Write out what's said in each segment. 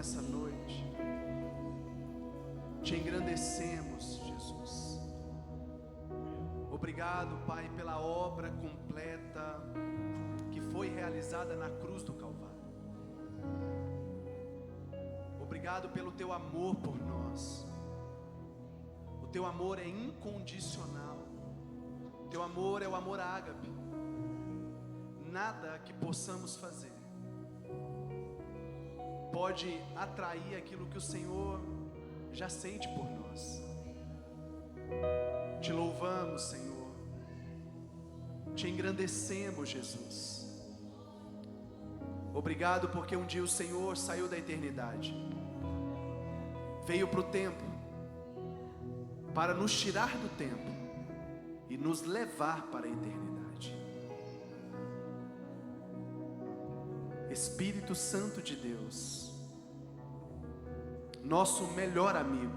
nessa noite. Te engrandecemos, Jesus. Obrigado, Pai, pela obra completa que foi realizada na cruz do Calvário. Obrigado pelo Teu amor por nós. O Teu amor é incondicional. O Teu amor é o amor ágape. Nada que possamos fazer pode atrair aquilo que o Senhor já sente por nós. Te louvamos, Senhor. Te engrandecemos, Jesus. Obrigado porque um dia o Senhor saiu da eternidade, veio para o tempo, para nos tirar do tempo e nos levar para a eternidade. Espírito Santo de Deus, nosso melhor amigo,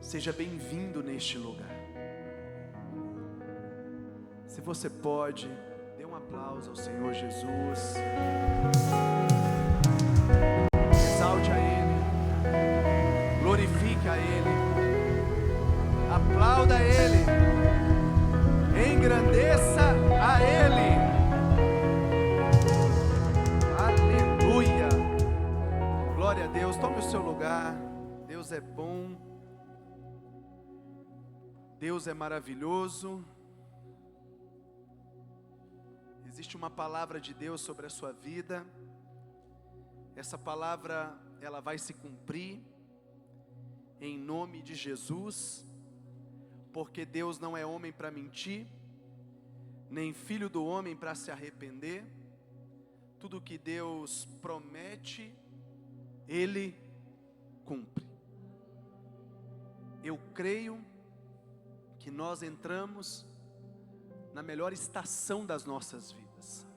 seja bem-vindo neste lugar. Se você pode, dê um aplauso ao Senhor Jesus. Exalte a Ele, glorifique a Ele, aplauda a Ele, engrandeça a Ele. Aleluia, glória a Deus. Tome o seu lugar. Deus é bom, Deus é maravilhoso. Existe uma palavra de Deus sobre a sua vida. Essa palavra, ela vai se cumprir em nome de Jesus, porque Deus não é homem para mentir, nem filho do homem para se arrepender. Tudo que Deus promete, Ele cumpre. Eu creio que nós entramos na melhor estação das nossas vidas.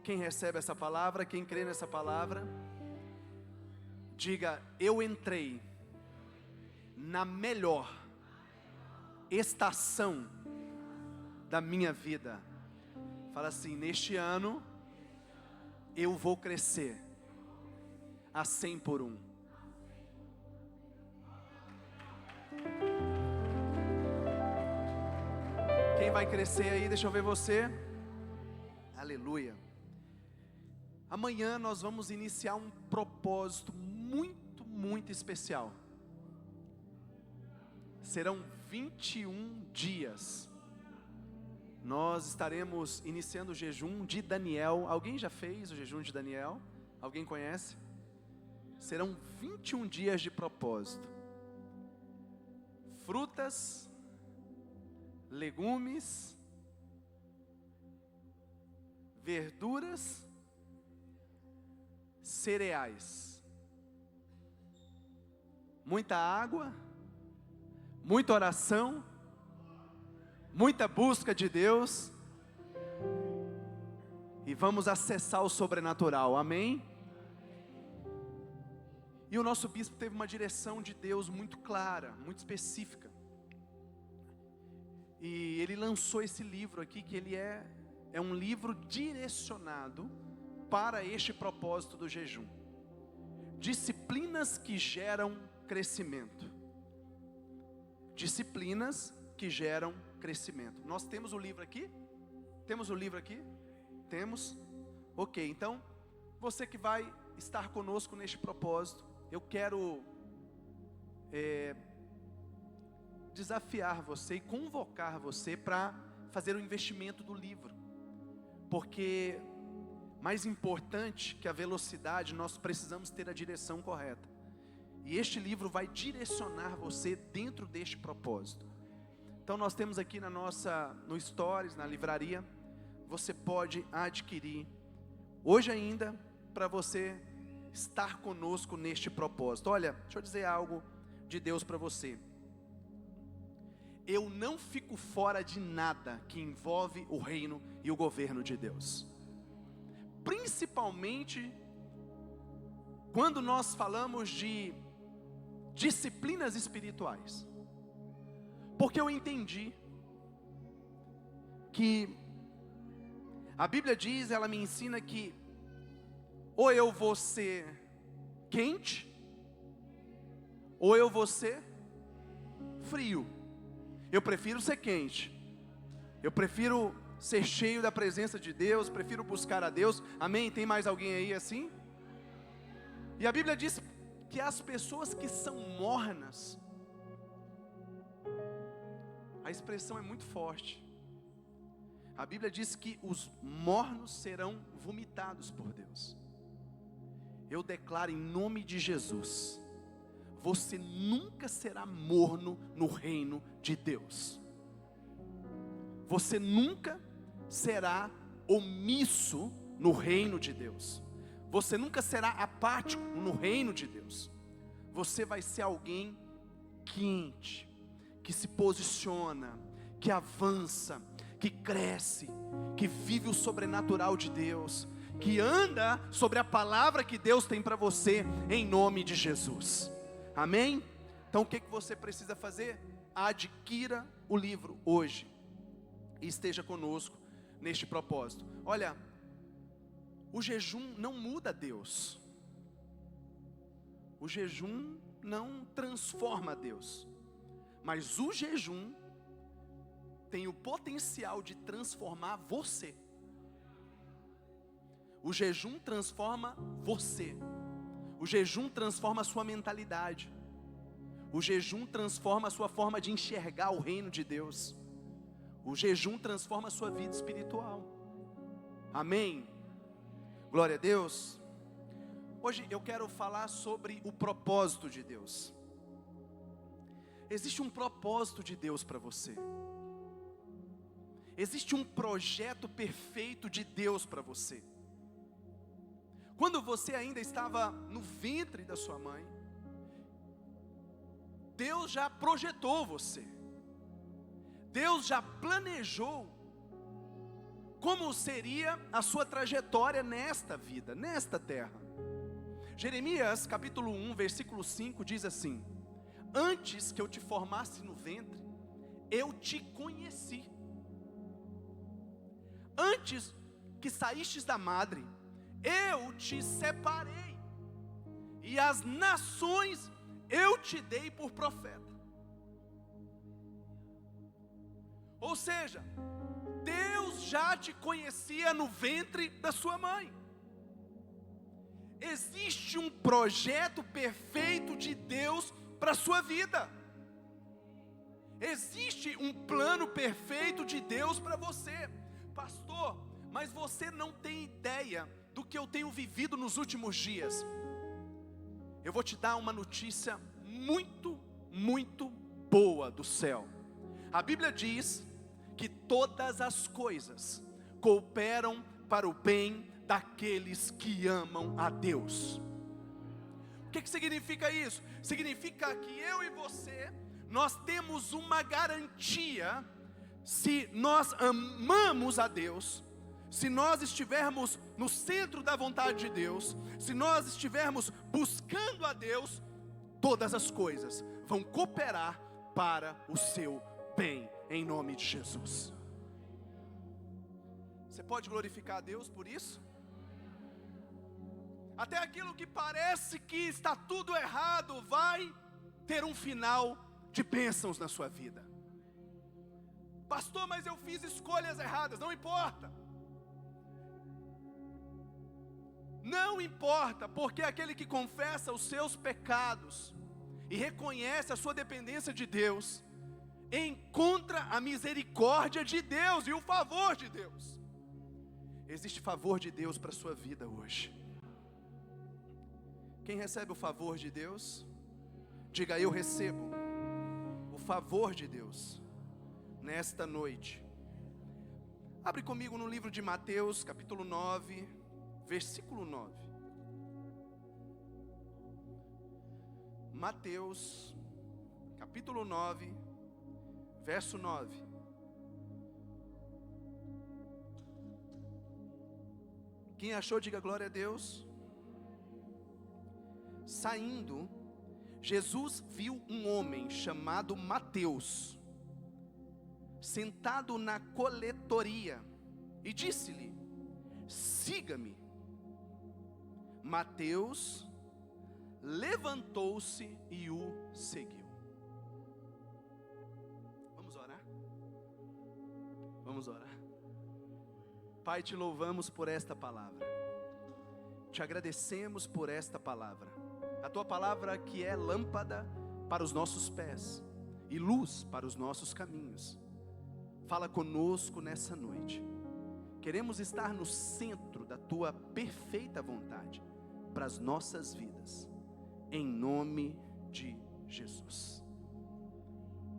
Quem recebe essa palavra, quem crê nessa palavra, diga: eu entrei na melhor estação da minha vida. Fala assim: neste ano eu vou crescer a 100 por 1. Quem vai crescer aí? Deixa eu ver você. Aleluia. Amanhã nós vamos iniciar um propósito muito especial. Serão 21 dias. Nós estaremos iniciando o jejum de Daniel. Alguém já fez o jejum de Daniel? Alguém conhece? Serão 21 dias de propósito. Frutas, legumes, verduras, cereais, muita água, muita oração, muita busca de Deus, e vamos acessar o sobrenatural, amém? E o nosso bispo teve uma direção de Deus muito clara, muito específica, e ele lançou esse livro aqui, que ele é um livro direcionado para este propósito do jejum. Disciplinas que geram crescimento. Disciplinas que geram crescimento. Nós temos o livro aqui? Temos o livro aqui? Temos? Ok, então, você que vai estar conosco neste propósito, eu quero desafiar você e convocar você para fazer o investimento do livro. Porque mais importante que a velocidade, nós precisamos ter a direção correta. E este livro vai direcionar você dentro deste propósito. Então nós temos aqui no Stories, na livraria, você pode adquirir hoje ainda, para você estar conosco neste propósito. Olha, deixa eu dizer algo de Deus para você. Eu não fico fora de nada que envolve o reino e o governo de Deus. Principalmente quando nós falamos de disciplinas espirituais. Porque eu entendi que a Bíblia diz, ela me ensina que ou eu vou ser quente, ou eu vou ser frio. Eu prefiro ser quente. Eu prefiro ser cheio da presença de Deus, prefiro buscar a Deus. Amém? Tem mais alguém aí assim? E a Bíblia diz que as pessoas que são mornas, a expressão é muito forte. A Bíblia diz que os mornos serão vomitados por Deus. Eu declaro em nome de Jesus, você nunca será morno no reino de Deus. Você nunca será omisso no reino de Deus. Você nunca será apático no reino de Deus. Você vai ser alguém quente, que se posiciona, que avança, que cresce, que vive o sobrenatural de Deus, que anda sobre a palavra que Deus tem para você, em nome de Jesus. Amém? Então o que você precisa fazer? Adquira o livro hoje e esteja conosco neste propósito. Olha, o jejum não muda Deus. O jejum não transforma Deus. Mas o jejum tem o potencial de transformar você. O jejum transforma você. O jejum transforma a sua mentalidade. O jejum transforma a sua forma de enxergar o reino de Deus. O jejum transforma a sua vida espiritual. Amém? Glória a Deus. Hoje eu quero falar sobre o propósito de Deus. Existe um propósito de Deus para você. Existe um projeto perfeito de Deus para você. Quando você ainda estava no ventre da sua mãe, Deus já projetou você. Deus já planejou como seria a sua trajetória nesta vida, nesta terra. Jeremias capítulo 1, versículo 5 diz assim: antes que eu te formasse no ventre, eu te conheci. Antes que saístes da madre, eu te separei, e as nações eu te dei por profeta. Ou seja, Deus já te conhecia no ventre da sua mãe. Existe um projeto perfeito de Deus para a sua vida. Existe um plano perfeito de Deus para você. Pastor, mas você não tem ideia do que eu tenho vivido nos últimos dias. Eu vou te dar uma notícia muito, muito boa do céu. A Bíblia diz que todas as coisas cooperam para o bem daqueles que amam a Deus. O que significa isso? Significa que eu e você, nós temos uma garantia. Se nós amamos a Deus, se nós estivermos no centro da vontade de Deus, se nós estivermos buscando a Deus, todas as coisas vão cooperar para o seu bem, em nome de Jesus. Você pode glorificar a Deus por isso? Até aquilo que parece que está tudo errado, vai ter um final de bênçãos na sua vida. Pastor, mas eu fiz escolhas erradas. Não importa. Não importa, porque aquele que confessa os seus pecados e reconhece a sua dependência de Deus, encontra a misericórdia de Deus e o favor de Deus. Existe favor de Deus para a sua vida hoje. Quem recebe o favor de Deus, diga: eu recebo o favor de Deus nesta noite. Abre comigo no livro de Mateus, capítulo 9, versículo 9. Mateus, capítulo 9, verso 9. Quem achou, diga glória a Deus. Saindo, Jesus viu um homem chamado Mateus, sentado na coletoria, e disse-lhe: siga-me. Mateus levantou-se e o seguiu. Vamos orar? Vamos orar. Pai, te louvamos por esta palavra. Te agradecemos por esta palavra. A tua palavra que é lâmpada para os nossos pés e luz para os nossos caminhos. Fala conosco nessa noite. Queremos estar no centro da tua perfeita vontade para as nossas vidas, em nome de Jesus.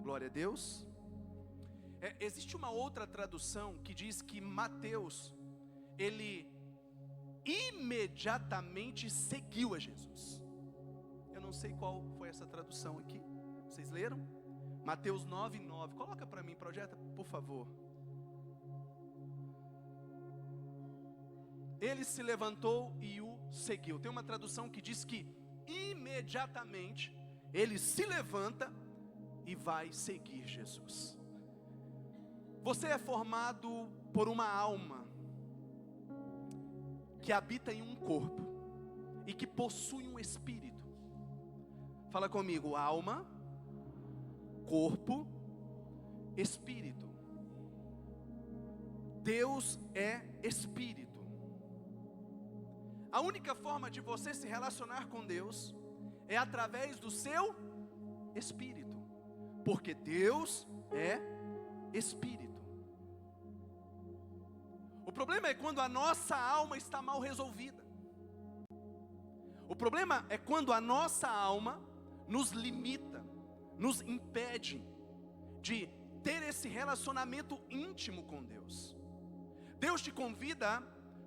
Glória a Deus. Existe uma outra tradução que diz que Mateus, ele imediatamente seguiu a Jesus. Eu não sei qual foi essa tradução aqui. Vocês leram? Mateus 9:9. Coloca para mim, projeta, por favor. Ele se levantou e o seguiu. Tem uma tradução que diz que imediatamente ele se levanta e vai seguir Jesus. Você é formado por uma alma que habita em um corpo e que possui um espírito. Fala comigo: alma, corpo, espírito. Deus é espírito. A única forma de você se relacionar com Deus é através do seu espírito, porque Deus é espírito. O problema é quando a nossa alma está mal resolvida. O problema é quando a nossa alma nos limita, nos impede de ter esse relacionamento íntimo com Deus. Deus te convida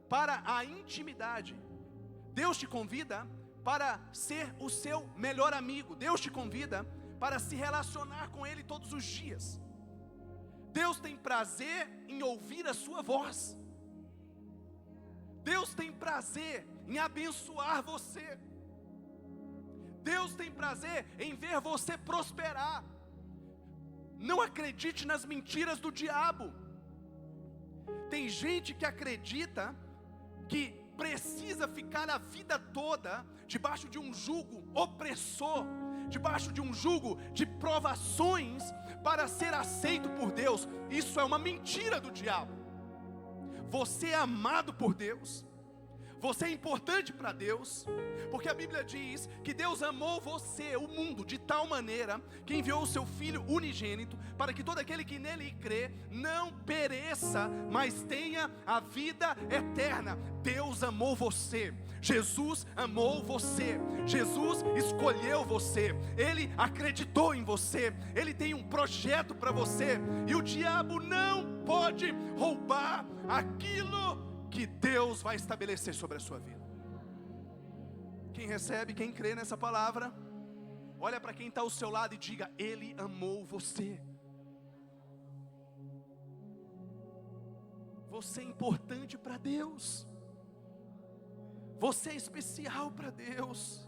para a intimidade. Deus te convida para ser o seu melhor amigo. Deus te convida para se relacionar com Ele todos os dias. Deus tem prazer em ouvir a sua voz. Deus tem prazer em abençoar você. Deus tem prazer em ver você prosperar. Não acredite nas mentiras do diabo. Tem gente que acredita que precisa ficar a vida toda debaixo de um jugo opressor, debaixo de um jugo de provações para ser aceito por Deus. Isso é uma mentira do diabo. Você é amado por Deus. Você é importante para Deus, porque a Bíblia diz que Deus amou você, o mundo, de tal maneira que enviou o seu Filho unigênito, para que todo aquele que nele crê não pereça, mas tenha a vida eterna. Deus amou você, Jesus amou você, Jesus escolheu você, Ele acreditou em você, Ele tem um projeto para você, e o diabo não pode roubar aquilo que Deus vai estabelecer sobre a sua vida. Quem recebe, quem crê nessa palavra, olha para quem está ao seu lado e diga: Ele amou você. Você é importante para Deus. Você é especial para Deus.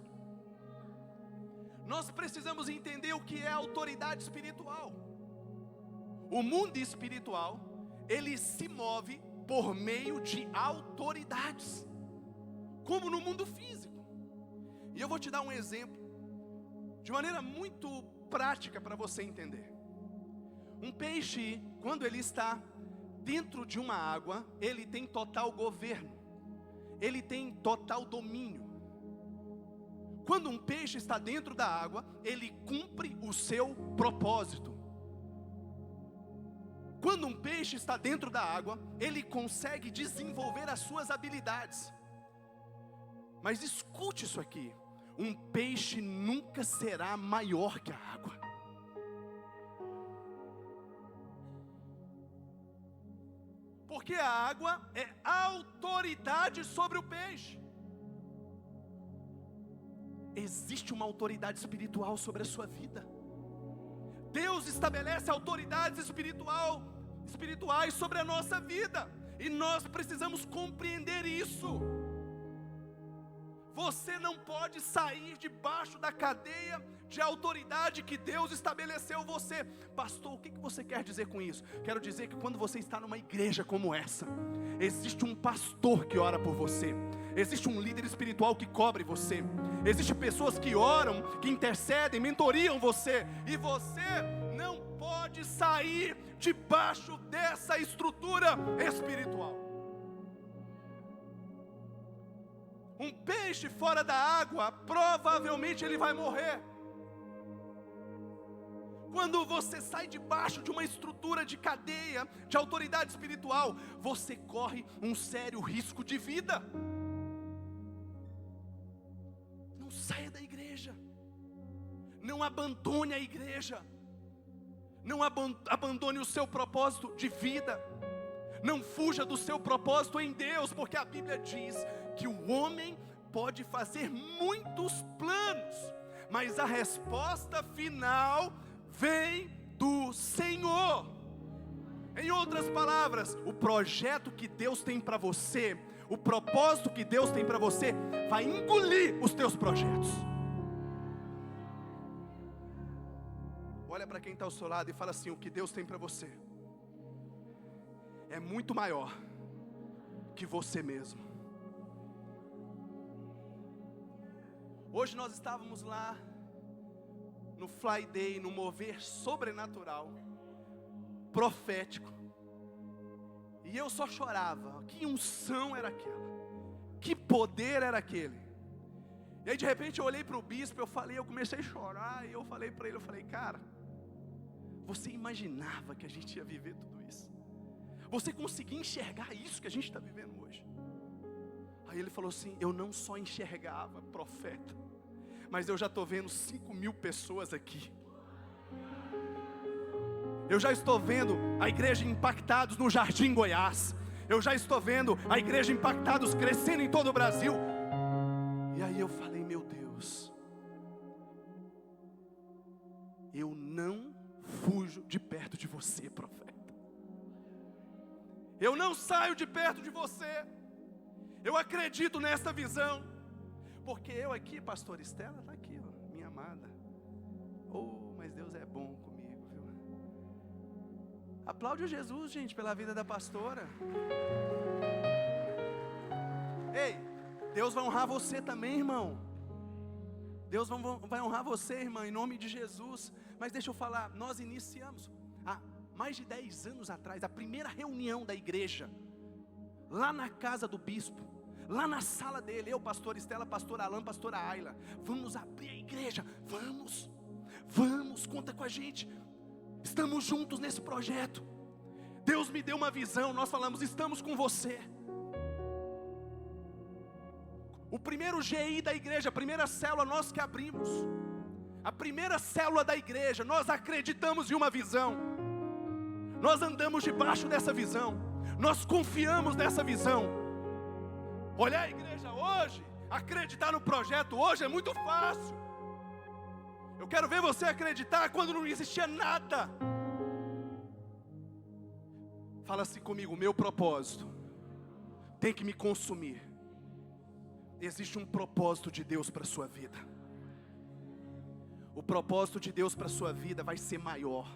Nós precisamos entender o que é autoridade espiritual. O mundo espiritual, ele se move por meio de autoridades, como no mundo físico. E eu vou te dar um exemplo, de maneira muito prática para você entender. Um peixe, quando ele está dentro de uma água, ele tem total governo, ele tem total domínio. Quando um peixe está dentro da água, ele cumpre o seu propósito. Quando um peixe está dentro da água, ele consegue desenvolver as suas habilidades. Mas escute isso aqui: um peixe nunca será maior que a água. Porque a água é autoridade sobre o peixe. Existe uma autoridade espiritual sobre a sua vida. Deus estabelece autoridades espirituais sobre a nossa vida, e nós precisamos compreender isso. Você não pode sair debaixo da cadeia de autoridade que Deus estabeleceu você. Pastor, o que você quer dizer com isso? Quero dizer que quando você está numa igreja como essa, existe um pastor que ora por você, Existe um líder espiritual que cobre você. Existem pessoas que oram, que intercedem, mentoriam você. E você não pode sair debaixo dessa estrutura espiritual. Um peixe fora da água, provavelmente ele vai morrer. Quando você sai debaixo de uma estrutura de cadeia, de autoridade espiritual, você corre um sério risco de vida. Não saia da igreja. Não abandone a igreja. Não abandone o seu propósito de vida. Não fuja do seu propósito em Deus, porque a Bíblia diz que o homem pode fazer muitos planos, mas a resposta final vem do Senhor. Em outras palavras, o projeto que Deus tem para você, o propósito que Deus tem para você, vai engolir os teus projetos. Olha para quem está ao seu lado e fala assim: o que Deus tem para você é muito maior que você mesmo. Hoje nós estávamos lá no Fly Day, no mover sobrenatural, profético, e eu só chorava. Que unção era aquela? Que poder era aquele? E aí de repente eu olhei para o bispo, eu comecei a chorar, e eu falei para ele, cara, você imaginava que a gente ia viver tudo isso? Você conseguia enxergar isso que a gente está vivendo hoje? Aí ele falou assim: eu não só enxergava, profeta, mas eu já estou vendo 5.000 pessoas aqui. Eu já estou vendo a igreja impactados no Jardim Goiás. Eu já estou vendo a igreja impactados crescendo em todo o Brasil. E aí eu falei: meu Deus, eu não fujo de perto de você, profeta. Eu não saio de perto de você. Eu acredito nesta visão. Porque eu aqui, pastor Estela, está aqui, ó, minha amada. Oh, mas Deus é bom comigo, viu? Aplaude Jesus, gente, pela vida da pastora. Ei, Deus vai honrar você também, irmão. Deus vai honrar você, irmã, em nome de Jesus. Mas deixa eu falar, nós iniciamos há mais de 10 anos atrás, a primeira reunião da igreja, lá na casa do bispo. Lá na sala dele, eu, pastor Estela, pastor Alan, pastora Ayla, vamos abrir a igreja, vamos, conta com a gente, estamos juntos nesse projeto. Deus me deu uma visão, nós falamos: estamos com você. O primeiro GI da igreja, a primeira célula nós que abrimos, a primeira célula da igreja, nós acreditamos em uma visão, nós andamos debaixo dessa visão, nós confiamos nessa visão. Olhar a igreja hoje, acreditar no projeto hoje é muito fácil. Eu quero ver você acreditar quando não existia nada. Fala assim comigo: meu propósito tem que me consumir. Existe um propósito de Deus para a sua vida. O propósito de Deus para a sua vida vai ser maior.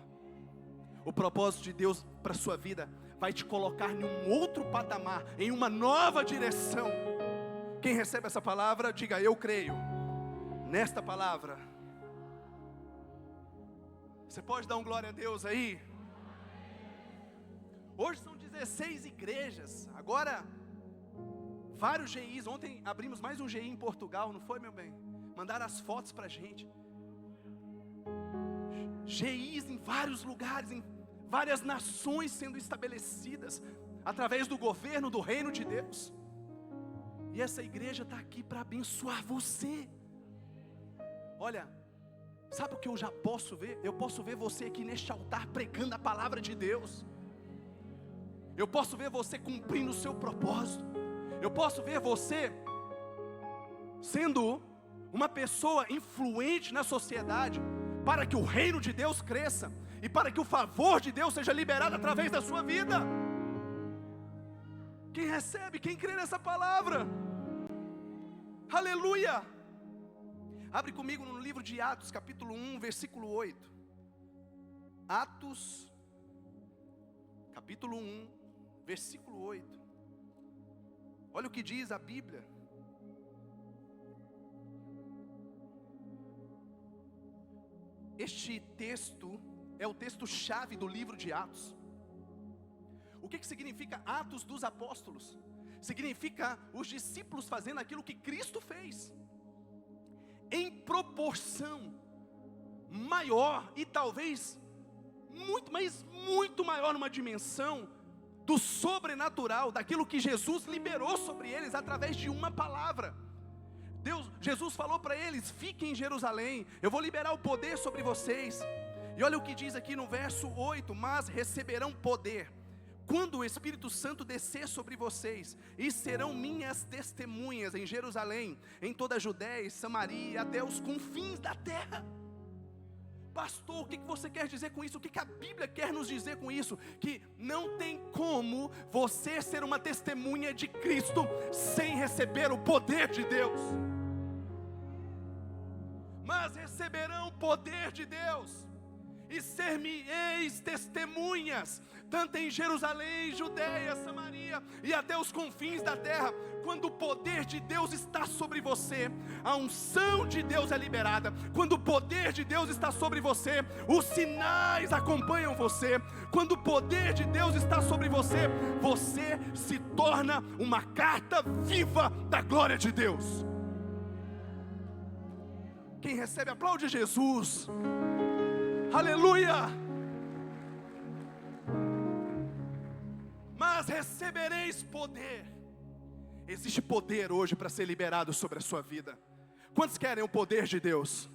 O propósito de Deus para a sua vida vai te colocar em um outro patamar, em uma nova direção. Quem recebe essa palavra, diga: eu creio nesta palavra. Você pode dar um glória a Deus aí? Hoje são 16 igrejas, agora vários GIs. Ontem abrimos mais um GI em Portugal, não foi, meu bem? Mandaram as fotos pra gente. GIs em vários lugares, em várias nações sendo estabelecidas através do governo do reino de Deus. E essa igreja está aqui para abençoar você. Olha, sabe o que eu já posso ver? Eu posso ver você aqui neste altar pregando a palavra de Deus. Eu posso ver você cumprindo o seu propósito. Eu posso ver você sendo uma pessoa influente na sociedade, para que o reino de Deus cresça e para que o favor de Deus seja liberado através da sua vida. Quem recebe, quem crê nessa palavra? Aleluia! Abre comigo no livro de Atos, capítulo 1, versículo 8. Atos, capítulo 1, versículo 8. Olha o que diz a Bíblia. Este texto é o texto-chave do livro de Atos. O que significa Atos dos Apóstolos? Significa os discípulos fazendo aquilo que Cristo fez, em proporção maior e talvez muito maior, numa dimensão do sobrenatural, daquilo que Jesus liberou sobre eles através de uma palavra. Jesus falou para eles: fiquem em Jerusalém, eu vou liberar o poder sobre vocês. E olha o que diz aqui no verso 8: mas receberão poder quando o Espírito Santo descer sobre vocês, e serão minhas testemunhas em Jerusalém, em toda a Judéia e Samaria, e até os confins da terra. Pastor, o que você quer dizer com isso? O que a Bíblia quer nos dizer com isso? Que não tem como você ser uma testemunha de Cristo sem receber o poder de Deus. Mas receberão o poder de Deus, e ser-me-eis testemunhas, tanto em Jerusalém, Judéia, Samaria e até os confins da terra. Quando o poder de Deus está sobre você, a unção de Deus é liberada. Quando o poder de Deus está sobre você, os sinais acompanham você. Quando o poder de Deus está sobre você, você se torna uma carta viva da glória de Deus. Quem recebe, aplaude Jesus. Aleluia! Mas recebereis poder. Existe poder hoje para ser liberado sobre a sua vida. Quantos querem o poder de Deus?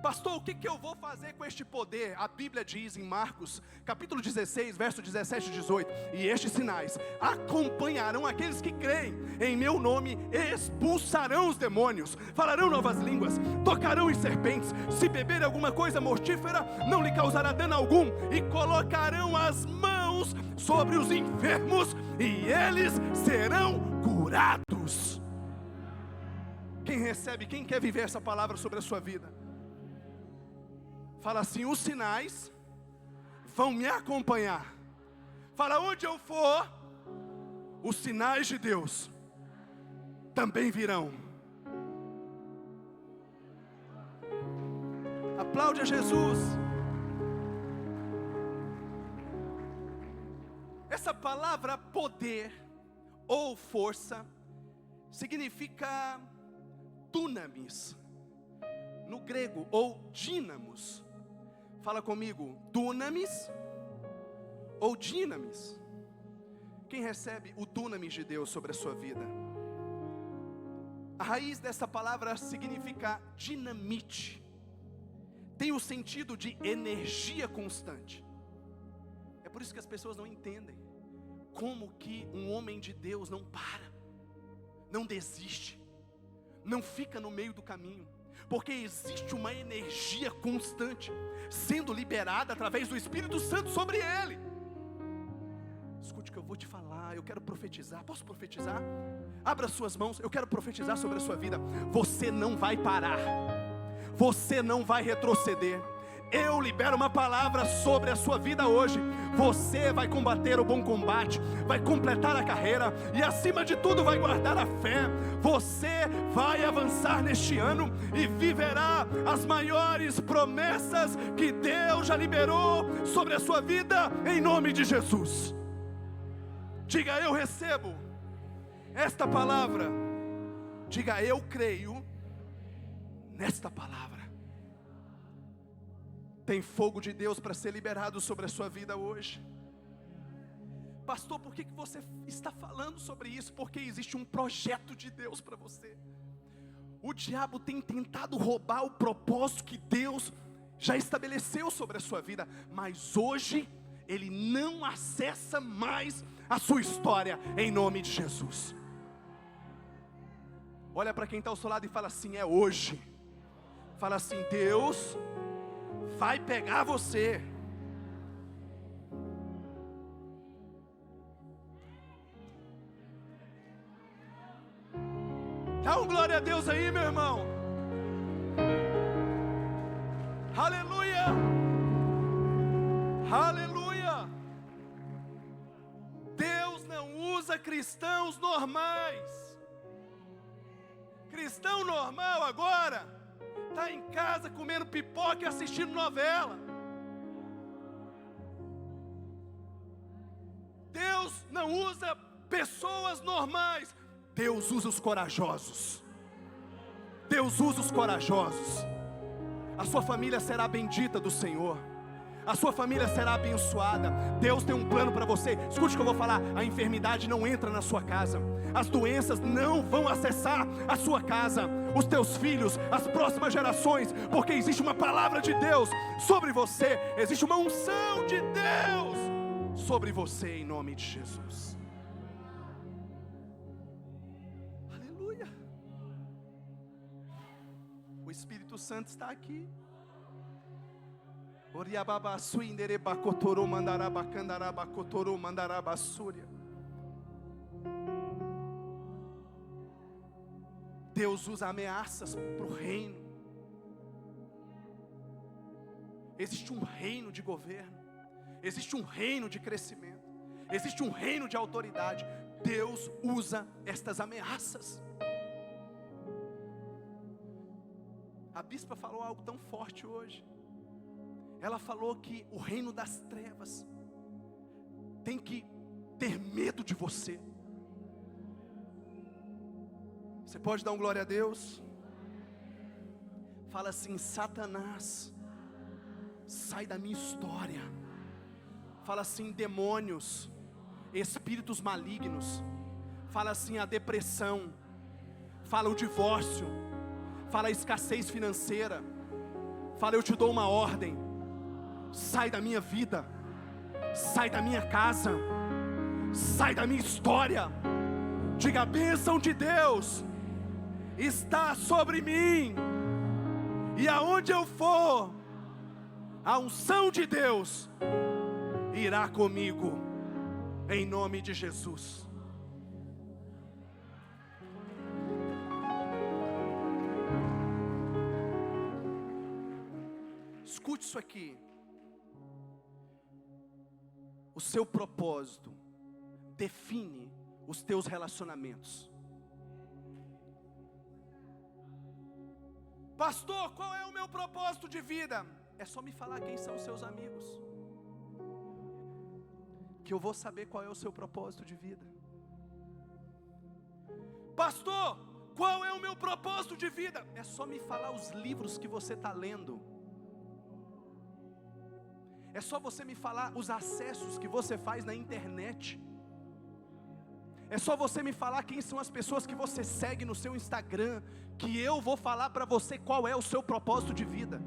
Pastor, o que eu vou fazer com este poder? A Bíblia diz em Marcos, capítulo 16, verso 17 e 18: e estes sinais acompanharão aqueles que creem. Em meu nome expulsarão os demônios, falarão novas línguas, tocarão em serpentes, se beberem alguma coisa mortífera, não lhe causará dano algum, e colocarão as mãos sobre os enfermos, e eles serão curados. Quem recebe, quem quer viver essa palavra sobre a sua vida? Fala assim: os sinais vão me acompanhar. Fala: onde eu for, os sinais de Deus também virão. Aplaude a Jesus. Essa palavra poder ou força significa dunamis no grego, ou dínamos. Fala comigo: dunamis ou dinamis. Quem recebe o dunamis de Deus sobre a sua vida? A raiz dessa palavra significa dinamite. Tem o sentido de energia constante. É por isso que as pessoas não entendem como que um homem de Deus não para, não desiste, não fica no meio do caminho. Porque existe uma energia constante sendo liberada através do Espírito Santo sobre ele. Escute o que eu vou te falar. Eu quero profetizar. Posso profetizar? Abra suas mãos. Eu quero profetizar sobre a sua vida. Você não vai parar. Você não vai retroceder. Eu libero uma palavra sobre a sua vida hoje. Você vai combater o bom combate, vai completar a carreira e acima de tudo vai guardar a fé. Você vai avançar neste ano e viverá as maiores promessas que Deus já liberou sobre a sua vida, em nome de Jesus. Diga: eu recebo esta palavra. Diga: eu creio nesta palavra. Tem fogo de Deus para ser liberado sobre a sua vida hoje. Pastor, por que você está falando sobre isso? Porque existe um projeto de Deus para você. O diabo tem tentado roubar o propósito que Deus já estabeleceu sobre a sua vida, mas hoje ele não acessa mais a sua história, em nome de Jesus. Olha para quem está ao seu lado e fala assim: é hoje. Fala assim: Deus vai pegar você. Dá um glória a Deus aí, meu irmão. Aleluia. Aleluia. Deus não usa cristãos normais. Cristão normal agora está em casa comendo pipoca e assistindo novela. Deus não usa pessoas normais. Deus usa os corajosos. Deus usa os corajosos. A sua família será bendita do Senhor. A sua família será abençoada. Deus tem um plano para você. Escute o que eu vou falar. A enfermidade não entra na sua casa. As doenças não vão acessar a sua casa, os teus filhos, as próximas gerações, porque existe uma palavra de Deus sobre você. Existe uma unção de Deus sobre você, em nome de Jesus. Aleluia. O Espírito Santo está aqui. Deus usa ameaças para o reino. Existe um reino de governo, existe um reino de crescimento, existe um reino de autoridade. Deus usa estas ameaças. A bispa falou algo tão forte hoje. Ela falou que o reino das trevas tem que ter medo de você. Você pode dar um glória a Deus? Fala assim: Satanás, sai da minha história. Fala assim: demônios, espíritos malignos. Fala assim: a depressão. Fala o divórcio. Fala a escassez financeira. Fala: eu te dou uma ordem. Sai da minha vida. Sai da minha casa. Sai da minha história. Diga: a bênção de Deus está sobre mim. E aonde eu for, a unção de Deus irá comigo, em nome de Jesus. Escute isso aqui. O seu propósito define os teus relacionamentos. Pastor, qual é o meu propósito de vida? É só me falar quem são os seus amigos, que eu vou saber qual é o seu propósito de vida. Pastor, qual é o meu propósito de vida? É só me falar os livros que você está lendo. É só você me falar os acessos que você faz na internet. É só você me falar quem são as pessoas que você segue no seu Instagram, que eu vou falar para você qual é o seu propósito de vida.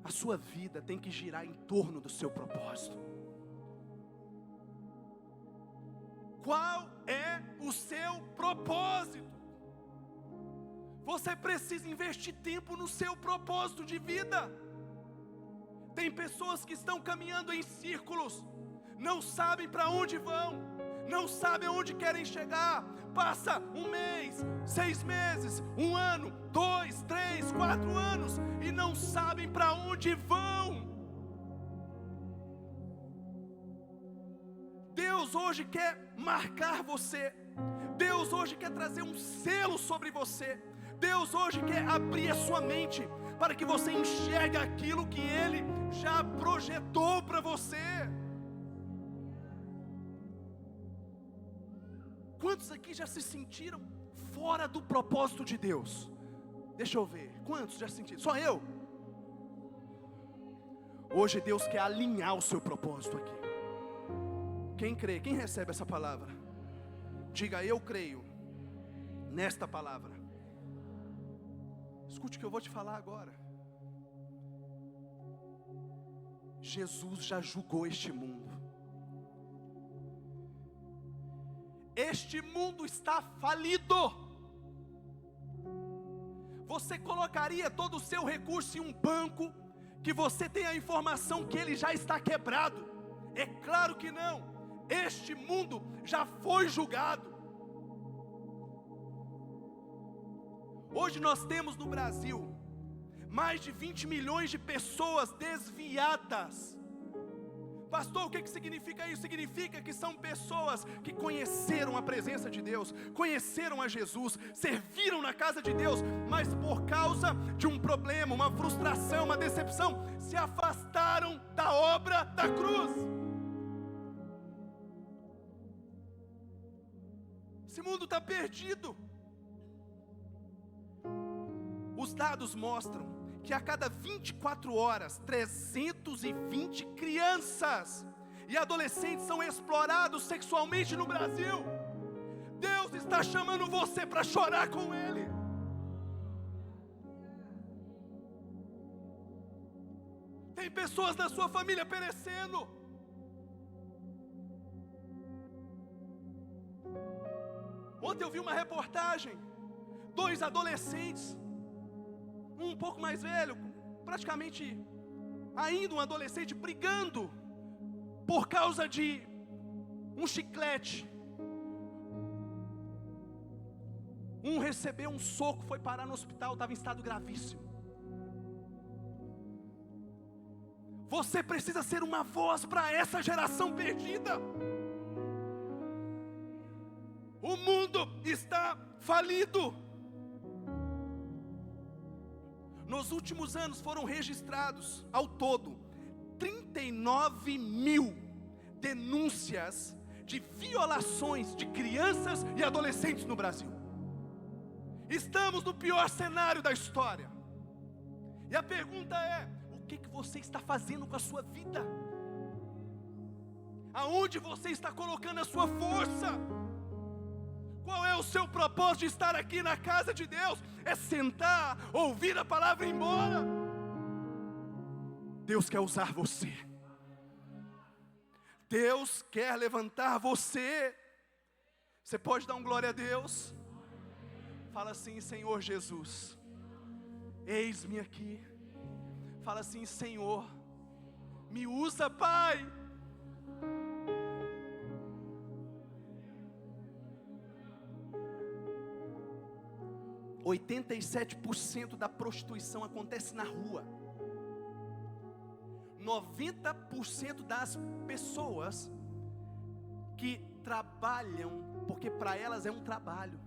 A sua vida tem que girar em torno do seu propósito. Qual é o seu propósito? Você precisa investir tempo no seu propósito de vida. Tem pessoas que estão caminhando em círculos, não sabem para onde vão, não sabem aonde querem chegar. Passa um mês, 6 meses, um ano, 2, 3, 4 anos e não sabem para onde vão. Deus hoje quer marcar você. Deus hoje quer trazer um selo sobre você. Deus hoje quer abrir a sua mente para que você enxergue aquilo que Ele já projetou para você. Quantos aqui já se sentiram fora do propósito de Deus? Deixa eu ver, quantos já sentiram? Só eu? Hoje Deus quer alinhar o seu propósito aqui. Quem crê? Quem recebe essa palavra? Diga: eu creio nesta palavra. Escute o que eu vou te falar agora. Jesus já julgou este mundo. Este mundo está falido. Você colocaria todo o seu recurso em um banco que você tem a informação que ele já está quebrado? É claro que não. Este mundo já foi julgado. Hoje nós temos no Brasil mais de 20 milhões de pessoas desviadas. Pastor, o que significa isso? Significa que são pessoas que conheceram a presença de Deus, conheceram a Jesus, serviram na casa de Deus, mas por causa de um problema, uma frustração, uma decepção, se afastaram da obra da cruz. Esse mundo está perdido. Os dados mostram que a cada 24 horas, 320 crianças e adolescentes são explorados sexualmente no Brasil. Deus está chamando você para chorar com Ele. Tem pessoas da sua família perecendo. Ontem eu vi uma reportagem, 2 adolescentes, um pouco mais velho, praticamente ainda um adolescente, brigando por causa de um chiclete. Um recebeu um soco, foi parar no hospital, estava em estado gravíssimo. Você precisa ser uma voz para essa geração perdida. O mundo está falido. Nos últimos anos foram registrados, ao todo, 39 mil denúncias de violações de crianças e adolescentes no Brasil. Estamos no pior cenário da história. E a pergunta é: o que você está fazendo com a sua vida? Aonde você está colocando a sua força? Qual é o seu propósito de estar aqui na casa de Deus? É sentar, ouvir a palavra e ir embora? Deus quer usar você. Deus quer levantar você. Você pode dar um glória a Deus? Fala assim: Senhor Jesus, eis-me aqui. Fala assim: Senhor, me usa, Pai. – 87% da prostituição acontece na rua. 90% das pessoas que trabalham, porque para elas é um trabalho,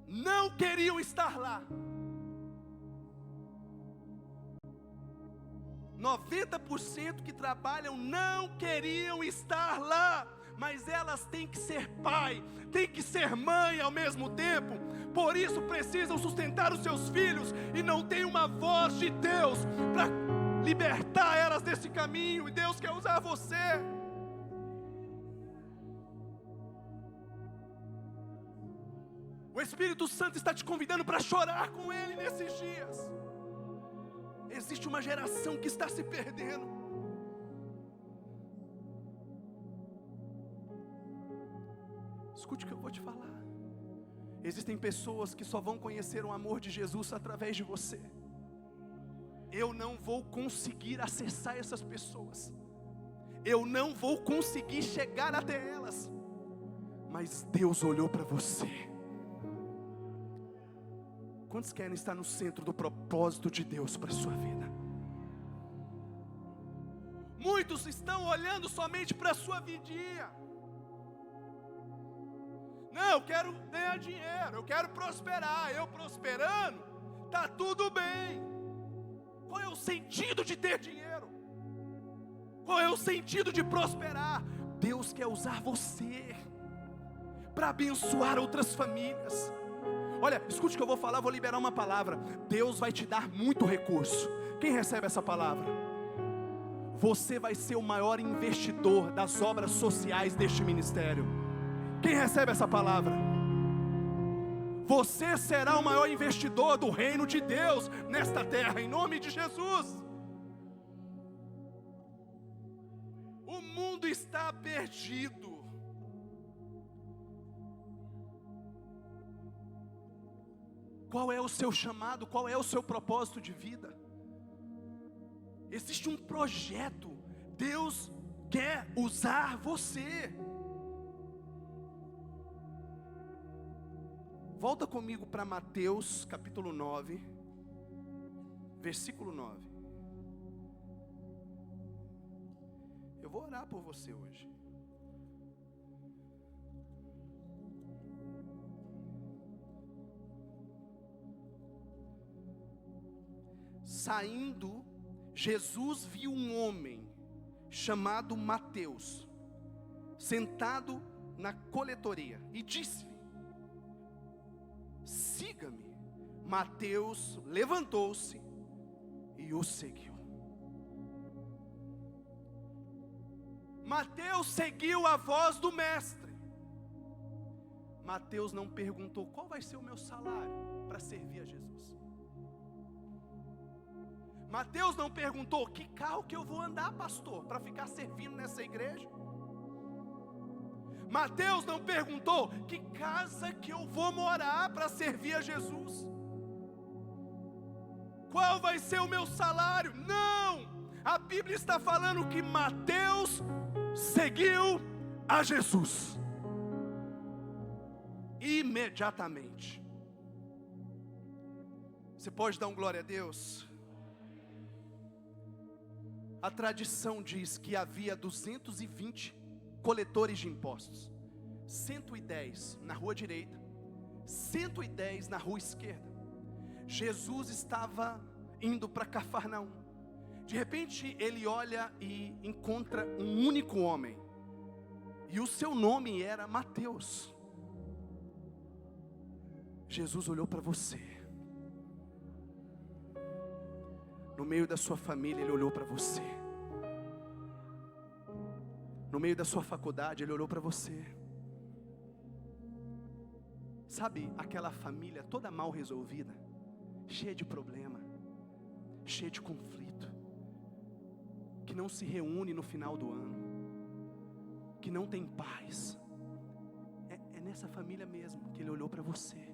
não queriam estar lá. 90% que trabalham não queriam estar lá, mas elas têm que ser pai, têm que ser mãe ao mesmo tempo. Por isso precisam sustentar os seus filhos e não tem uma voz de Deus para libertar elas desse caminho. E Deus quer usar você. O Espírito Santo está te convidando para chorar com Ele nesses dias. Existe uma geração que está se perdendo. Escute o que eu vou te falar. Existem pessoas que só vão conhecer o amor de Jesus através de você. Eu não vou conseguir acessar essas pessoas. Eu não vou conseguir chegar até elas. Mas Deus olhou para você. Quantos querem estar no centro do propósito de Deus para a sua vida? Muitos estão olhando somente para a sua vidinha. Não, eu quero ganhar dinheiro, eu quero prosperar. Eu prosperando, está tudo bem. Qual é o sentido de ter dinheiro? Qual é o sentido de prosperar? Deus quer usar você para abençoar outras famílias. Olha, escute o que eu vou falar, vou liberar uma palavra. Deus vai te dar muito recurso. Quem recebe essa palavra? Você vai ser o maior investidor das obras sociais deste ministério. Quem recebe essa palavra? Você será o maior investidor do reino de Deus nesta terra, em nome de Jesus. O mundo está perdido. Qual é o seu chamado? Qual é o seu propósito de vida? Existe um projeto. Deus quer usar você. Volta comigo para Mateus capítulo 9, versículo 9. Eu vou orar por você hoje. Saindo, Jesus viu um homem chamado Mateus, sentado na coletoria, e disse-lhe: siga-me. Mateus levantou-se e o seguiu. Mateus seguiu a voz do mestre. Mateus não perguntou: qual vai ser o meu salário para servir a Jesus? Mateus não perguntou: que carro que eu vou andar, pastor, para ficar servindo nessa igreja? Mateus não perguntou: que casa que eu vou morar para servir a Jesus? Qual vai ser o meu salário? Não! A Bíblia está falando que Mateus seguiu a Jesus. Imediatamente. Você pode dar um glória a Deus? A tradição diz que havia 220 coletores de impostos, 110 na rua direita, 110 na rua esquerda. Jesus estava indo para Cafarnaum. De repente ele olha e encontra um único homem, e o seu nome era Mateus. Jesus olhou para você. No meio da sua família Ele olhou para você. No meio da sua faculdade Ele olhou para você. Sabe aquela família toda mal resolvida, cheia de problema, cheia de conflito, que não se reúne no final do ano, que não tem paz? É nessa família mesmo que Ele olhou para você.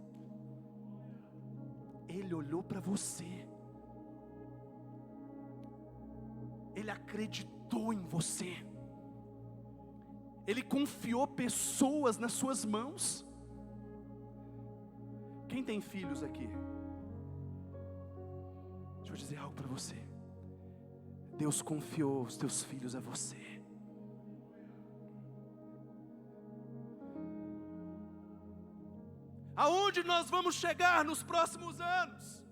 Ele olhou para você. Ele acreditou em você. Ele confiou pessoas nas suas mãos. Quem tem filhos aqui? Deixa eu dizer algo para você. Deus confiou os teus filhos a você. Aonde nós vamos chegar nos próximos anos?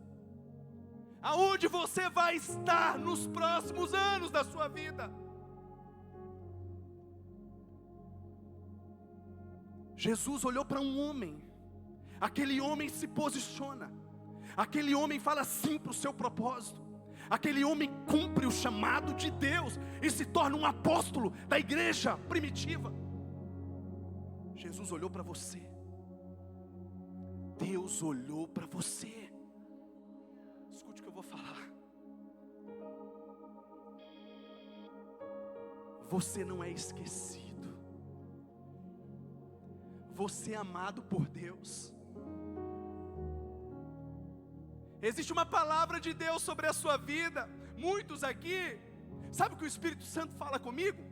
Aonde você vai estar nos próximos anos da sua vida? Jesus olhou para um homem. Aquele homem se posiciona. Aquele homem fala sim para o seu propósito. Aquele homem cumpre o chamado de Deus e se torna um apóstolo da igreja primitiva. Jesus olhou para você. Deus olhou para você. Escute o que eu vou falar. Você não é esquecido. Você é amado por Deus. Existe uma palavra de Deus sobre a sua vida. Muitos aqui, sabe o que o Espírito Santo fala comigo?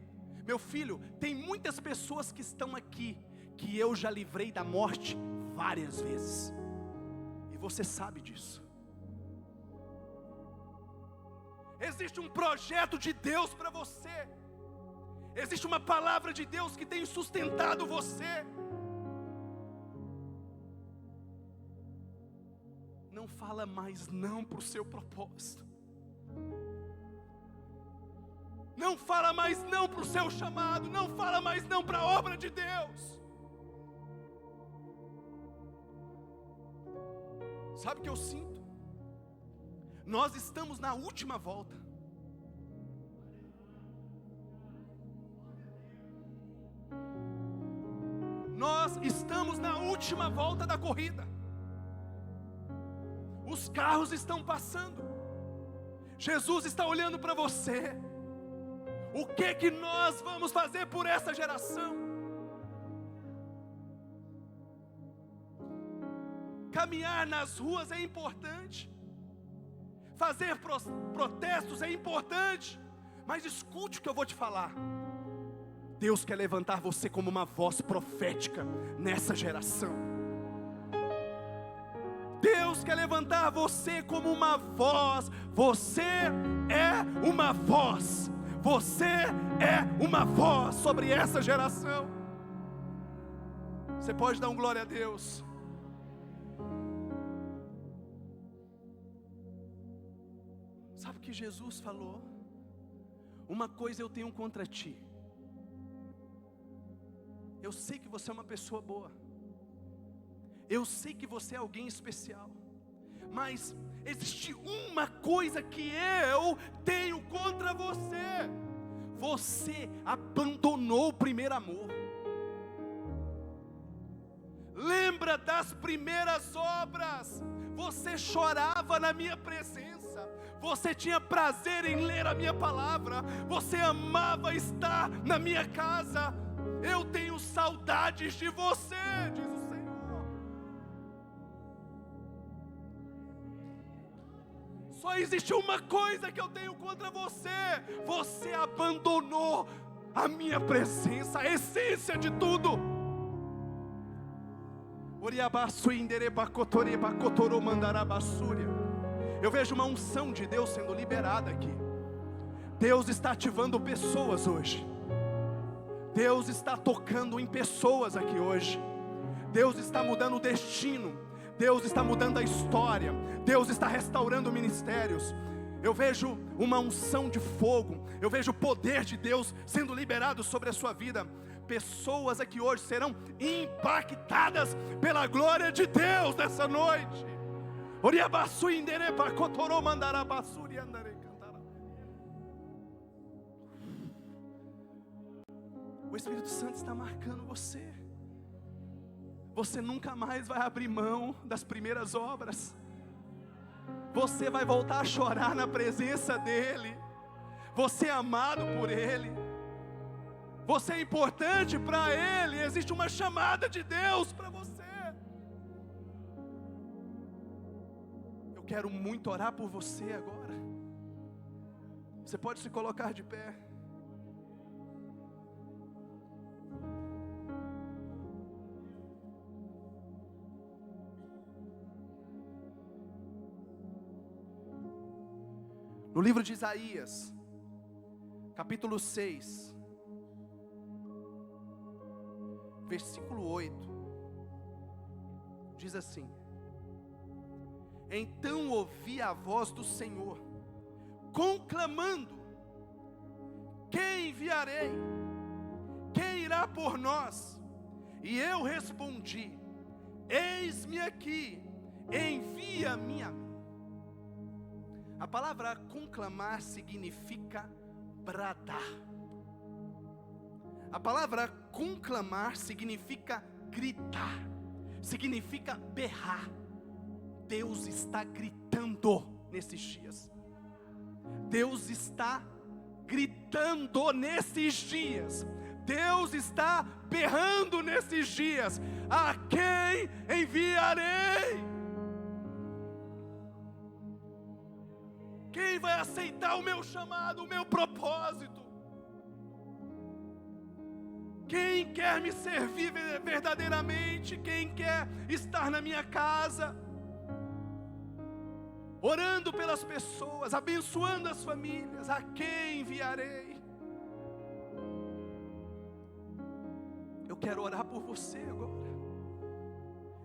Meu filho, tem muitas pessoas que estão aqui que eu já livrei da morte várias vezes. E você sabe disso. Existe um projeto de Deus para você. Existe uma palavra de Deus que tem sustentado você. Não fala mais não para o seu propósito. Não fala mais não para o seu chamado. Não fala mais não para a obra de Deus. Sabe o que eu sinto? Nós estamos na última volta. Nós estamos na última volta da corrida. Os carros estão passando. Jesus está olhando para você. O que nós vamos fazer por essa geração? Caminhar nas ruas é importante. Fazer protestos é importante. Mas escute o que eu vou te falar. Deus quer levantar você como uma voz profética nessa geração. Deus quer levantar você como uma voz. Você é uma voz. Você é uma voz sobre essa geração. Você pode dar um glória a Deus? Sabe o que Jesus falou? Uma coisa eu tenho contra ti. Eu sei que você é uma pessoa boa. Eu sei que você é alguém especial. Mas existe uma coisa que eu tenho contra você. Você abandonou o primeiro amor. Lembra das primeiras obras? Você chorava na minha presença. Você tinha prazer em ler a minha palavra. Você amava estar na minha casa. Eu tenho saudades de você, diz o Senhor. Só existe uma coisa que eu tenho contra você. Você abandonou a minha presença, a essência de tudo. Eu vejo uma unção de Deus sendo liberada aqui. Deus está ativando pessoas hoje. Deus está tocando em pessoas aqui hoje. Deus está mudando o destino. Deus está mudando a história. Deus está restaurando ministérios. Eu vejo uma unção de fogo. Eu vejo o poder de Deus sendo liberado sobre a sua vida. Pessoas aqui hoje serão impactadas pela glória de Deus nessa noite. O Espírito Santo está marcando você. Você nunca mais vai abrir mão das primeiras obras. Você vai voltar a chorar na presença dEle. Você é amado por Ele. Você é importante para Ele. Existe uma chamada de Deus para você. Eu quero muito orar por você agora. Você pode se colocar de pé. No livro de Isaías, capítulo 6, versículo 8, diz assim: então ouvi a voz do Senhor, conclamando: quem enviarei? Quem irá por nós? E eu respondi: eis-me aqui, envia-me a mim. A palavra conclamar significa bradar. A palavra conclamar significa gritar, significa berrar. Deus está gritando nesses dias. Deus está gritando nesses dias. Deus está berrando nesses dias. A quem enviarei? Quem vai aceitar o meu chamado, o meu propósito? Quem quer me servir verdadeiramente? Quem quer estar na minha casa, orando pelas pessoas, abençoando as famílias? A quem enviarei? Eu quero orar por você agora.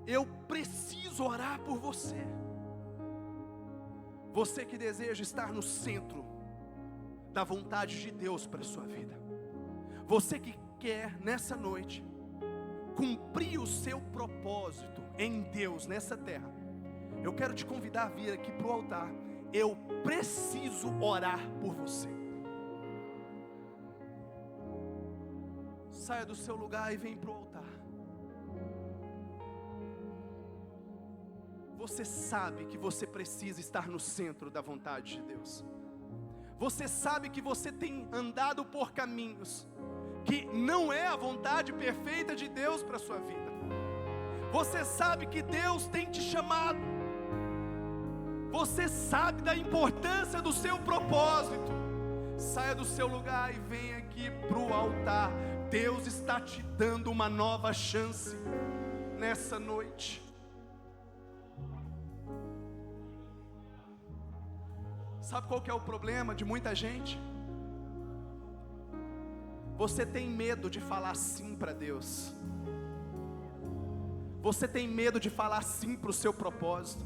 Eu preciso orar por você. Você que deseja estar no centro da vontade de Deus para a sua vida. Você que quer nessa noite cumprir o seu propósito em Deus nessa terra. Eu quero te convidar a vir aqui para o altar. Eu preciso orar por você. Saia do seu lugar e vem para o altar. Você sabe que você precisa estar no centro da vontade de Deus. Você sabe que você tem andado por caminhos que não é a vontade perfeita de Deus para a sua vida. Você sabe que Deus tem te chamado. Você sabe da importância do seu propósito. Saia do seu lugar e venha aqui para o altar. Deus está te dando uma nova chance nessa noite. Sabe qual que é o problema de muita gente? Você tem medo de falar sim para Deus. Você tem medo de falar sim para o seu propósito.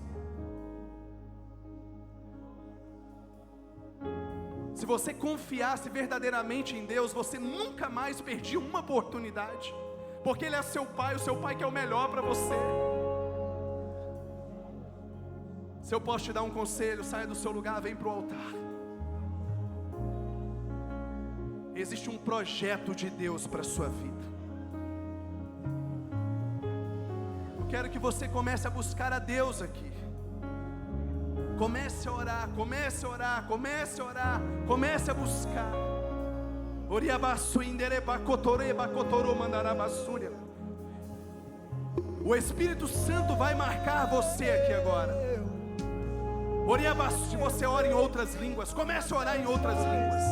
Se você confiasse verdadeiramente em Deus, você nunca mais perdia uma oportunidade, porque Ele é seu Pai, o seu Pai que é o melhor para você. Se eu posso te dar um conselho, saia do seu lugar, vem para o altar. Existe um projeto de Deus para a sua vida. Eu quero que você comece a buscar a Deus aqui. Comece a orar, comece a orar, comece a orar, comece a buscar. O Espírito Santo vai marcar você aqui agora. Se você ora em outras línguas, comece a orar em outras línguas.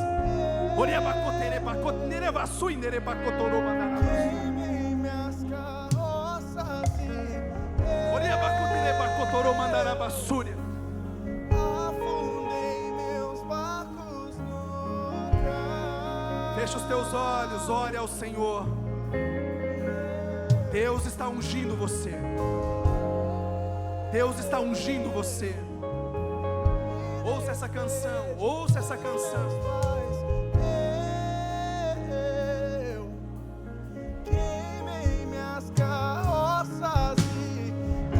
Feche os teus olhos, ore ao Senhor. Deus está ungindo você. Deus está ungindo você. Ouça essa canção, ouça essa canção. Queimei minhas carroças e eu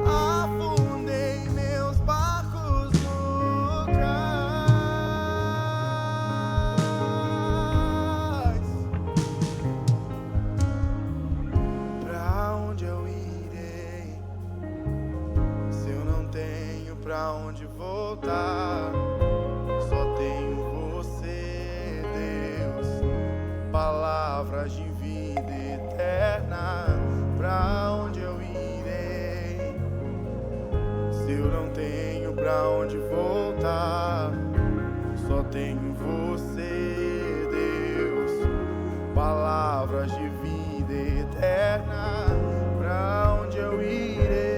afundei meus barcos no cais. Pra onde eu irei? Se eu não tenho pra onde voltar, só tenho você, Deus. Palavras de vida eterna. Pra onde eu irei? Se eu não tenho pra onde voltar, só tenho você, Deus. Palavras de vida eterna. Pra onde eu irei?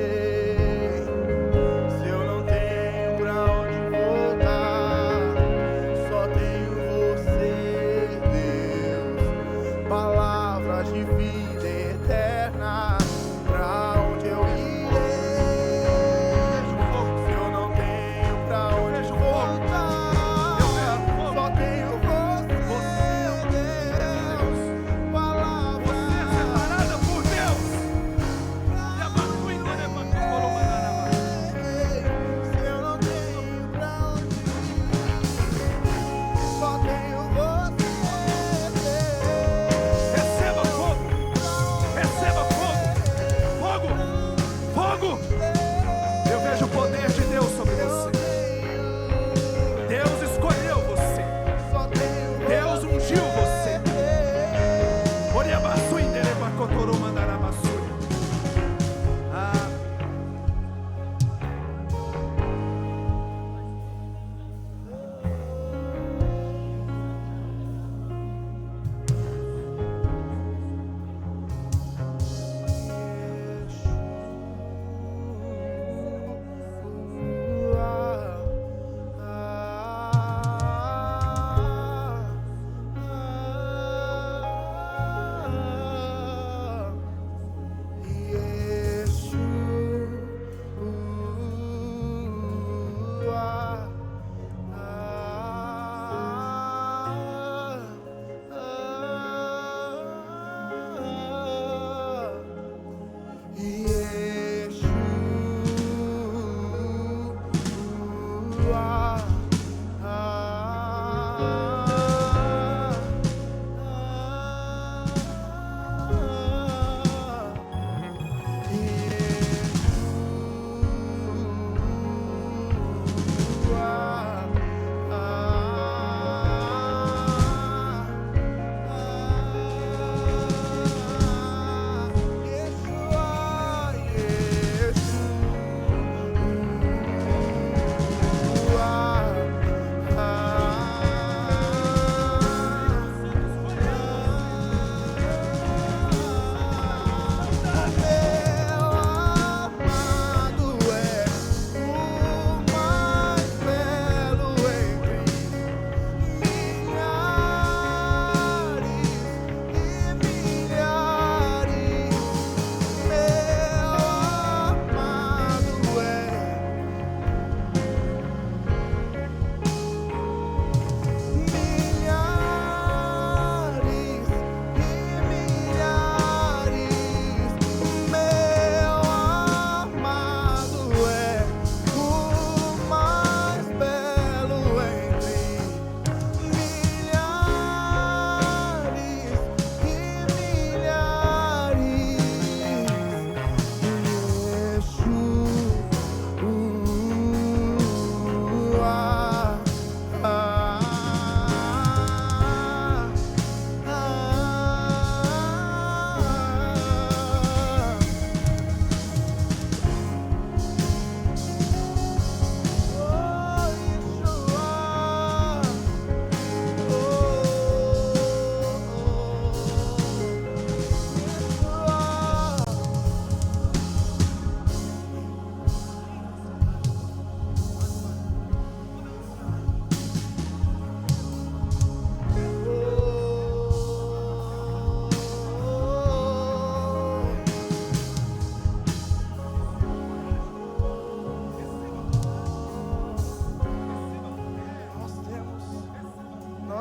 De vida eterna, pra onde eu irei? Se eu não tenho pra onde voltar, só tenho você, Deus. Palavra separada por Deus.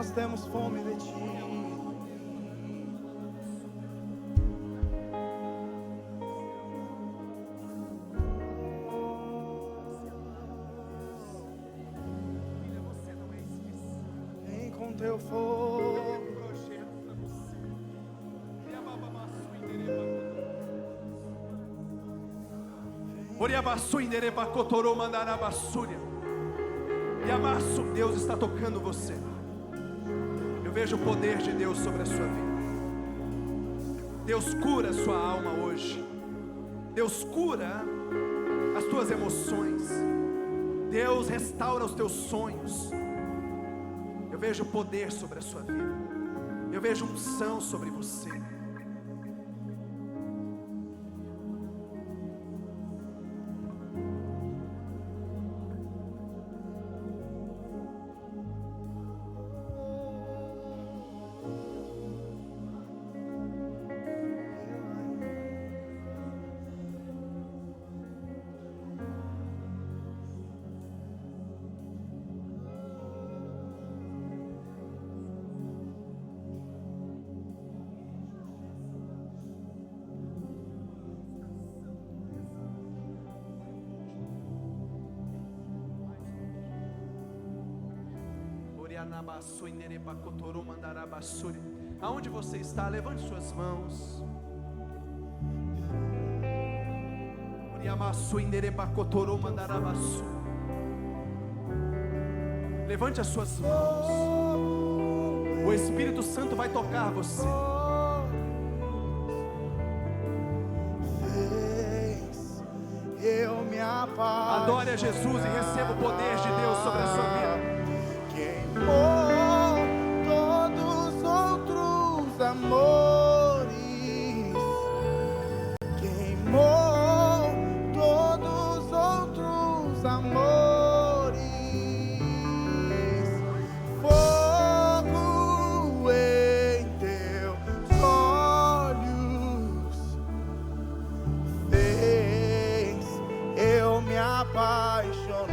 nós temos fome de ti. Vem com teu fogo. Deus está tocando você. Eu vejo o poder de Deus sobre a sua vida. Deus cura a sua alma hoje. Deus cura as tuas emoções. Deus restaura os teus sonhos. Eu vejo o poder sobre a sua vida. Eu vejo unção sobre você. Aonde você está, levante suas mãos. Levante as suas mãos. O Espírito Santo vai tocar você. Eu me apaixonar. Adore a Jesus e receba o poder de Deus sobre a sua vida. Queimou todos os outros amores, queimou todos os outros amores, fogo em teus olhos fez eu me apaixonar.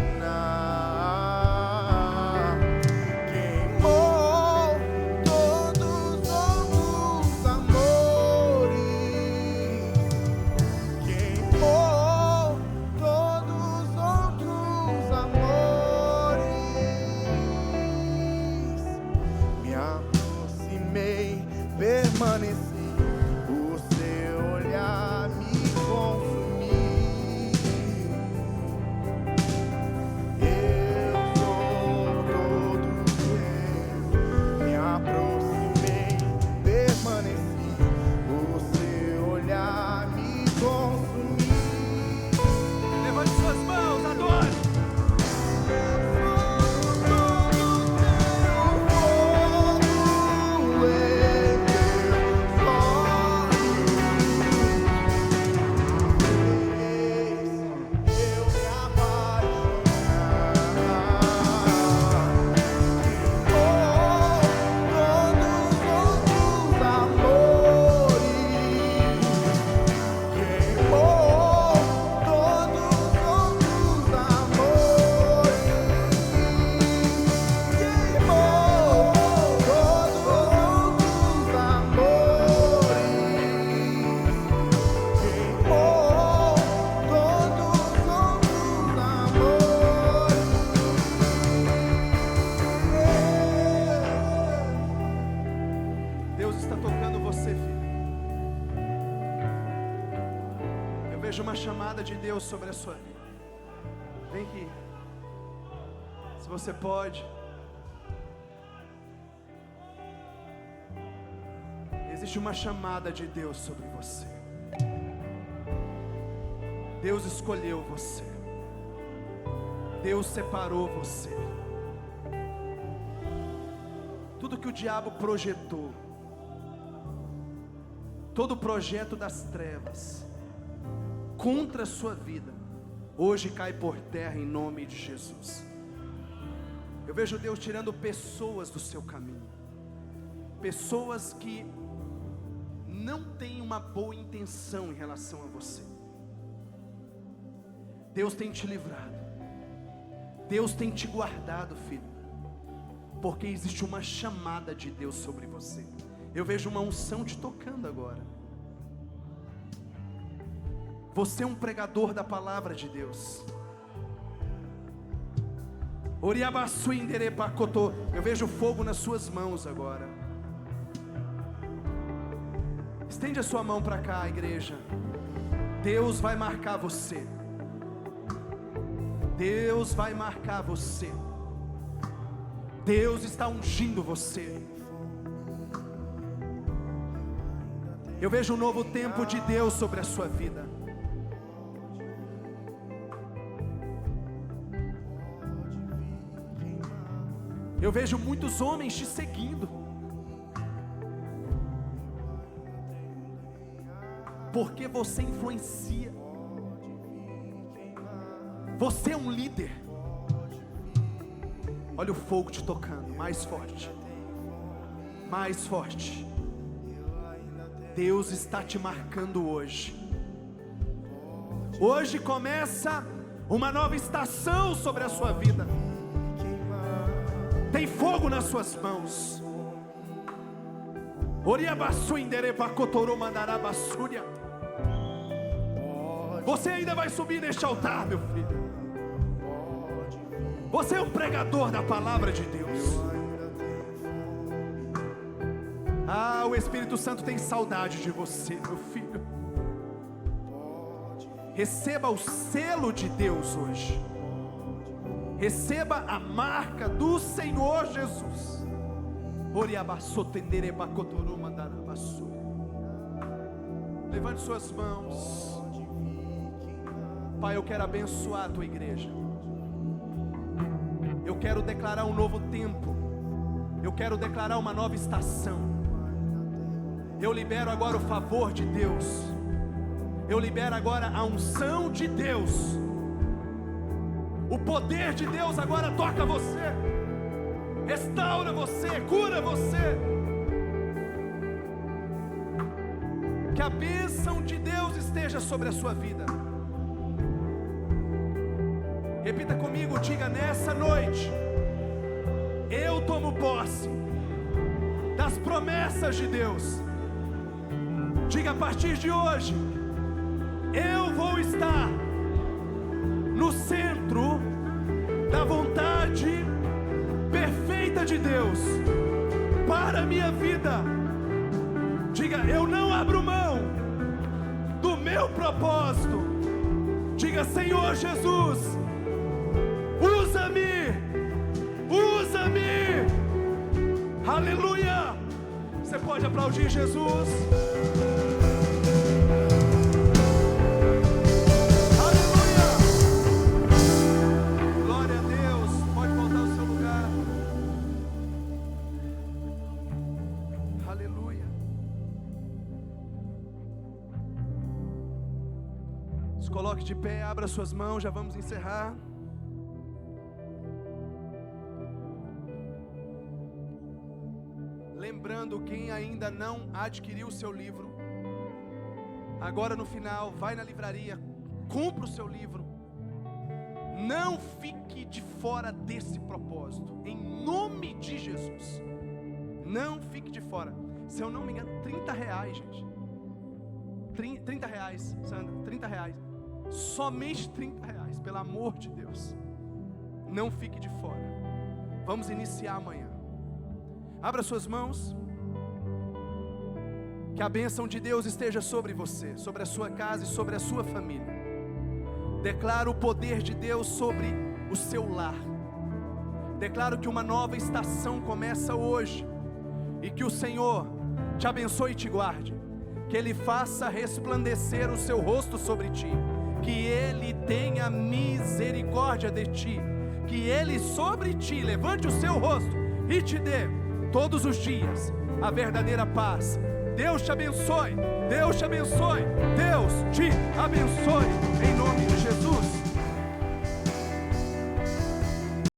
Permaneci, o seu olhar me consumiu. Eu sou todo teu, me aproximei, permaneci, o seu olhar me consumiu. Levante suas mãos, adore. Uma chamada de Deus sobre a sua vida. Vem aqui. Se você pode. Existe uma chamada de Deus sobre você. Deus escolheu você. Deus separou você. Tudo que o diabo projetou, todo o projeto das trevas contra a sua vida, hoje cai por terra em nome de Jesus. Eu vejo Deus tirando pessoas do seu caminho, pessoas que não têm uma boa intenção em relação a você. Deus tem te livrado, Deus tem te guardado, filho. porque existe uma chamada de Deus sobre você. Eu vejo uma unção te tocando agora. Você é um pregador da palavra de Deus. Eu vejo fogo nas suas mãos agora. Estende a sua mão para cá, igreja. Deus vai marcar você. Deus vai marcar você. Deus está ungindo você. Eu vejo um novo tempo de Deus sobre a sua vida. Eu vejo muitos homens te seguindo, porque você influencia. Você é um líder. Olha o fogo te tocando, mais forte, mais forte. Deus está te marcando hoje. Hoje começa uma nova estação sobre a sua vida. Tem fogo nas suas mãos. Você ainda vai subir neste altar, meu filho. Você é um pregador da palavra de Deus. Ah, o Espírito Santo tem saudade de você, meu filho. Receba o selo de Deus hoje. Receba a marca do Senhor Jesus. Levante suas mãos. Pai, eu quero abençoar a tua igreja. Eu quero declarar um novo tempo. Eu quero declarar uma nova estação. Eu libero agora o favor de Deus. Eu libero agora a unção de Deus. O poder de Deus agora toca você, restaura você, cura você. Que a bênção de Deus esteja sobre a sua vida. Repita comigo, diga: nessa noite eu tomo posse das promessas de Deus. Diga: a partir de hoje eu vou estar no centro da vontade perfeita de Deus para a minha vida. Diga: eu não abro mão do meu propósito. Diga: Senhor Jesus, usa-me, usa-me. Aleluia. Você pode aplaudir Jesus? Coloque de pé, abra suas mãos, já vamos encerrar. Lembrando, quem ainda não adquiriu o seu livro, agora no final, vai na livraria, compra o seu livro. Não fique de fora desse propósito, em nome de Jesus. Não fique de fora. Se eu não me engano, R$30, gente. R$30, Sandra, R$30. Somente R$30, pelo amor de Deus. Não fique de fora. Vamos iniciar amanhã. Abra suas mãos. Que a bênção de Deus esteja sobre você, sobre a sua casa e sobre a sua família. Declaro o poder de Deus sobre o seu lar. Declaro que uma nova estação começa hoje, e que o Senhor te abençoe e te guarde. Que Ele faça resplandecer o seu rosto sobre ti. Que Ele tenha misericórdia de ti. Que Ele sobre ti levante o seu rosto e te dê todos os dias a verdadeira paz. Deus te abençoe. Deus te abençoe. Deus te abençoe.